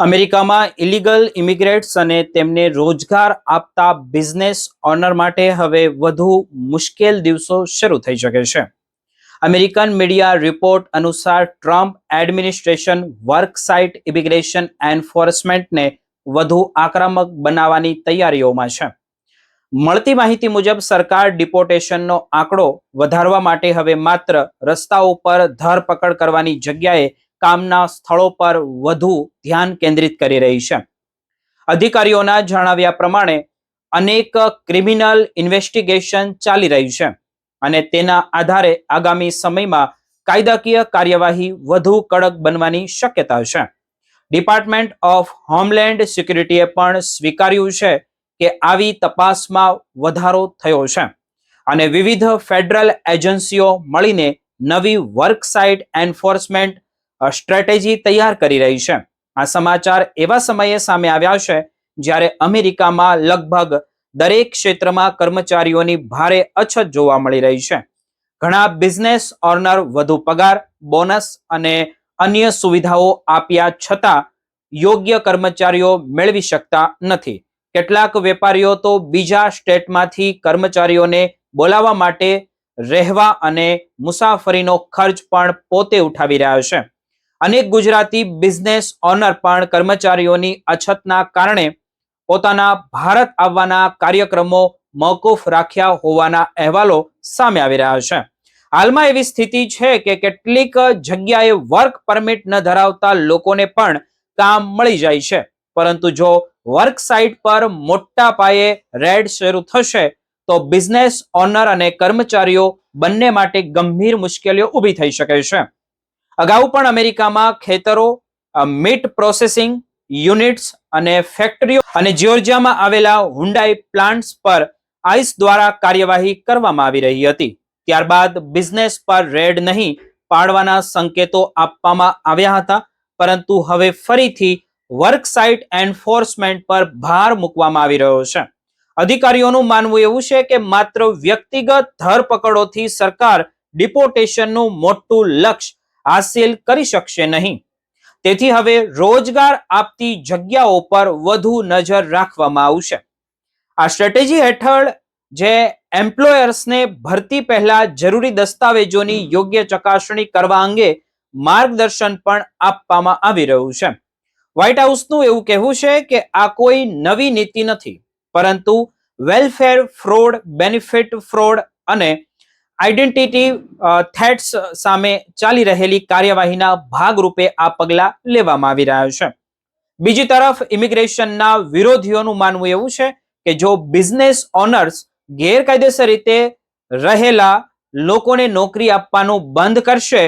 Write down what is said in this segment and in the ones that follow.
અમેરિકામાં ઇલીગલ ઇમિગ્રેટ્સ અને તેમને રોજગાર આપતા બિઝનેસ ઓનર માટે હવે વધુ મુશ્કેલ દિવસો શરૂ થઈ શકે છે. અમેરિકન મીડિયા રિપોર્ટ અનુસાર Trump administration work site immigration એન્ફોર્સમેન્ટને વધુ આક્રમક બનાવવાની તૈયારીઓમાં છે. મળતી માહિતી મુજબ સરકાર ડિપોર્ટેશનનો આંકડો વધારવા માટે હવે માત્ર રસ્તાઓ પર ધરપકડ કરવાની જગ્યાએ કામના સ્થળો પર વધુ ધ્યાન કેન્દ્રિત કરી રહી છે. અધિકારીઓના જણાવ્યા પ્રમાણે અનેક ક્રિમિનલ ઇન્વેસ્ટિગેશન ચાલી રહી છે અને તેના આધારે આગામી સમયમાં કાયદાકીય કાર્યવાહી વધુ કડક બનવાની શક્યતા છે. ડિપાર્ટમેન્ટ ઓફ હોમલેન્ડ સિક્યુરિટીએ પણ સ્વીકાર્યું છે કે આવી તપાસમાં વધારો થયો છે અને વિવિધ ફેડરલ એજન્સીઓ મળીને નવી વર્ક સાઇટ એન્ફોર્સમેન્ટ સ્ટ્રેટેજી તૈયાર કરી રહી છે. આ સમાચાર એવા સમયે સામે આવ્યા છે જ્યારે અમેરિકામાં લગભગ દરેક ક્ષેત્રમાં કર્મચારીઓની ભારે અછત જોવા મળી રહી છે. ઘણા બિઝનેસ ઓનર વધુ પગાર, બોનસ અને અન્ય સુવિધાઓ આપ્યા છતાં યોગ્ય કર્મચારીઓ મેળવી શકતા નથી. કેટલાક વેપારીઓ તો બીજા સ્ટેટમાંથી કર્મચારીઓને બોલાવવા માટે રહેવા અને મુસાફરીનો ખર્ચ પણ પોતે ઉઠાવી રહ્યા છે. અનેક ગુજરાતી બિઝનેસ ઓનર પણ કર્મચારીઓની અછતના કારણે પોતાના ભારત આવવાના કાર્યક્રમો મોકૂફ રાખ્યા હોવાના અહેવાલો સામે આવી રહ્યા છે. હાલમાં એવી સ્થિતિ છે કે કેટલીક જગ્યાએ વર્ક પરમિટ ન ધરાવતા લોકોને પણ કામ મળી જાય છે, પરંતુ જો વર્ક સાઇટ પર મોટા પાયે રેડ શરૂ થશે તો બિઝનેસ ઓનર અને કર્મચારીઓ બંને માટે ગંભીર મુશ્કેલીઓ ઊભી થઈ શકે છે. અગાઉ પણ અમેરિકામાં ખેતરો, મીટ પ્રોસેસિંગ યુનિટ્સ અને ફેક્ટરીઓ અને જ્યોર્જિયામાં આવેલા હુન્ડાઈ પ્લાન્ટ્સ પર આઈસ દ્વારા કાર્યવાહી કરવામાં આવી રહી હતી. ત્યારબાદ બિઝનેસ પર રેડ નહીં પાડવાના સંકેતો આપવામાં આવ્યા હતા, પરંતુ હવે ફરીથી વર્ક સાઇટ એન્ફોર્સમેન્ટ પર ભાર મૂકવામાં આવી રહ્યો છે. અધિકારીઓનું માનવું એવું છે કે માત્ર વ્યક્તિગત ધરપકડોથી સરકાર ડિપોર્ટેશનનું મોટું લક્ષ્ય હાંસિલ કરી શકશે નહીં. તેથી હવે રોજગાર આપતી જગ્યાઓ પર વધુ નજર રાખવામાં આવશે. આ સ્ટ્રેટેજી હેઠળ જે એમ્પ્લોયર્સને ભરતી પહેલા જરૂરી દસ્તાવેજોની યોગ્ય ચકાસણી કરવા અંગે માર્ગદર્શન પણ આપવામાં આવી રહ્યું છે. વ્હાઇટ હાઉસનું એવું કહેવું છે કે આ કોઈ નવી નીતિ નથી, પરંતુ વેલફેર ફ્રોડ, બેનિફિટ ફ્રોડ અને આઈડેન્ટિટી થ્રેટ્સ સામે ચાલી રહેલી કાર્યવાહીના ભાગરૂપે આ પગલાં લેવામાં આવી રહ્યા છે. બીજી તરફ ઇમિગ્રેશનના વિરોધીઓનું માનવું એવું છે કે જો બિઝનેસ ઓનર્સ ગેરકાયદેસર રીતે રહેલા લોકોને નોકરી આપવાનું બંધ કરશે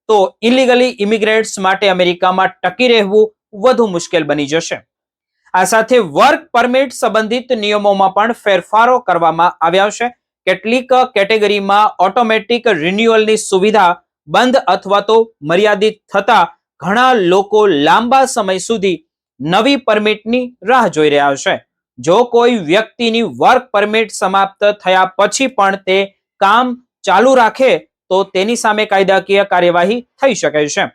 તો ઇલીગલી ઇમિગ્રેટ્સ માટે અમેરિકામાં ટકી રહેવું વધુ મુશ્કેલ બની જશે. આ સાથે વર્ક પરમિટ સંબંધિત નિયમોમાં પણ ફેરફારો કરવામાં આવ્યા છે. કેટલીક કેટેગરીમાં ઓટોમેટિક રિન્યુઅલની સુવિધા બંધ અથવા તો મર્યાદિત થતા ઘણા લોકો લાંબા સમય સુધી નવી પરમિટની રાહ જોઈ રહ્યા છે. જો કોઈ વ્યક્તિની વર્ક પરમિટ સમાપ્ત થયા પછી પણ તે કામ ચાલુ રાખે તો તેની સામે કાયદાકીય કાર્યવાહી થઈ શકે છે.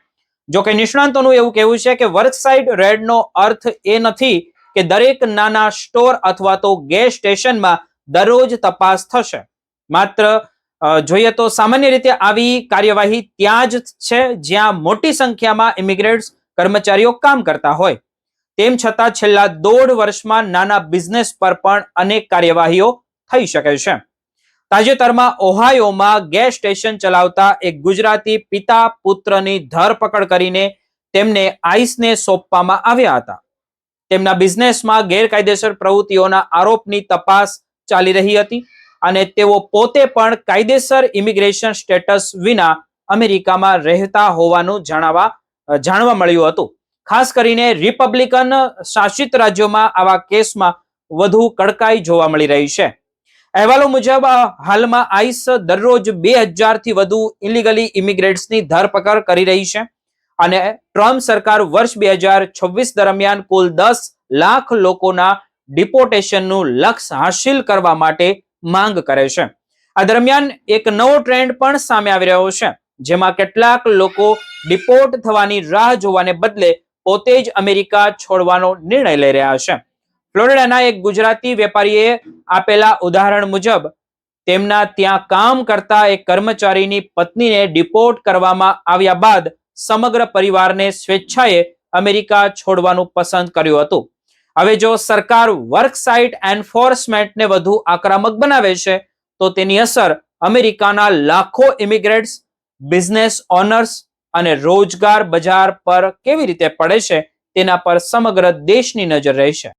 જો કે નિષ્ણાંતોનું એવું કહેવું છે કે વર્ક સાઇટ રેડનો અર્થ એ નથી કે દરેક નાના સ્ટોર અથવા તો ગેસ સ્ટેશનમાં દરરોજ તપાસ થશે. માત્ર જોઈએ તો સામાન્ય રીતે આવી કાર્યવાહી ત્યાં જ છે જ્યાં મોટી સંખ્યામાં ઇમિગ્રેટ્સ કર્મચારીઓ કામ કરતા હોય. તેમ છતાં છેલ્લા 1.5 વર્ષમાં નાના બિઝનેસ પર પણ અનેક કાર્યવાહીઓ થઈ શકે છે. તાજેતરમાં ઓહાયોમાં ગેસ સ્ટેશન ચલાવતા એક ગુજરાતી પિતા પુત્રની ધરપકડ કરીને તેમને આઈસને સોંપવામાં આવ્યા હતા. તેમના બિઝનેસમાં ગેરકાયદેસર પ્રવૃત્તિઓના આરોપની તપાસ ચાલી રહી હતી અને તેઓ પોતે પણ કાયદેસર ઇમિગ્રેશન સ્ટેટસ વિના અમેરિકામાં રહેતા હોવાનું જાણવા મળ્યું હતું. ખાસ કરીને રિપબ્લિકન શાસિત રાજ્યોમાં આવા કેસમાં વધુ કડકાઈ જોવા મળી રહી છે. અહેવાલો મુજબ હાલમાં આઈસ દરરોજ 2000 થી વધુ ઇલીગલી ઇમિગ્રેટ્સની ધરપકડ કરી રહી છે અને ટ્રમ્પ સરકાર વર્ષ 2026 દરમિયાન કુલ 10 લાખ લોકોના ડિપોર્ટેશનનું લક્ષ્ય હાંસિલ કરવા માટે માંગ કરે છે. આ દરમિયાન એક નવો ટ્રેન્ડ પણ સામે આવી રહ્યો છે, જેમાં કેટલાક લોકો ડિપોર્ટ થવાની રાહ જોવાને બદલે પોતે જ અમેરિકા છોડવાનો નિર્ણય લઈ રહ્યા છે. ફ્લોરિડાના એક ગુજરાતી વેપારીએ આપેલા ઉદાહરણ મુજબ તેમના ત્યાં કામ કરતા એક કર્મચારીની પત્નીને ડિપોર્ટ કરવામાં આવ્યા બાદ સમગ્ર પરિવારને સ્વેચ્છાએ અમેરિકા છોડવાનું પસંદ કર્યું હતું. હવે જો સરકાર વર્ક સાઇટ એન્ફોર્સમેન્ટને વધુ આક્રમક બનાવે છે તો તેની અસર અમેરિકાના લાખો ઇમિગ્રન્ટ્સ, બિઝનેસ ઓનર્સ અને રોજગાર બજાર પર કેવી રીતે પડે છે તેના પર સમગ્ર દેશની નજર રહેશે.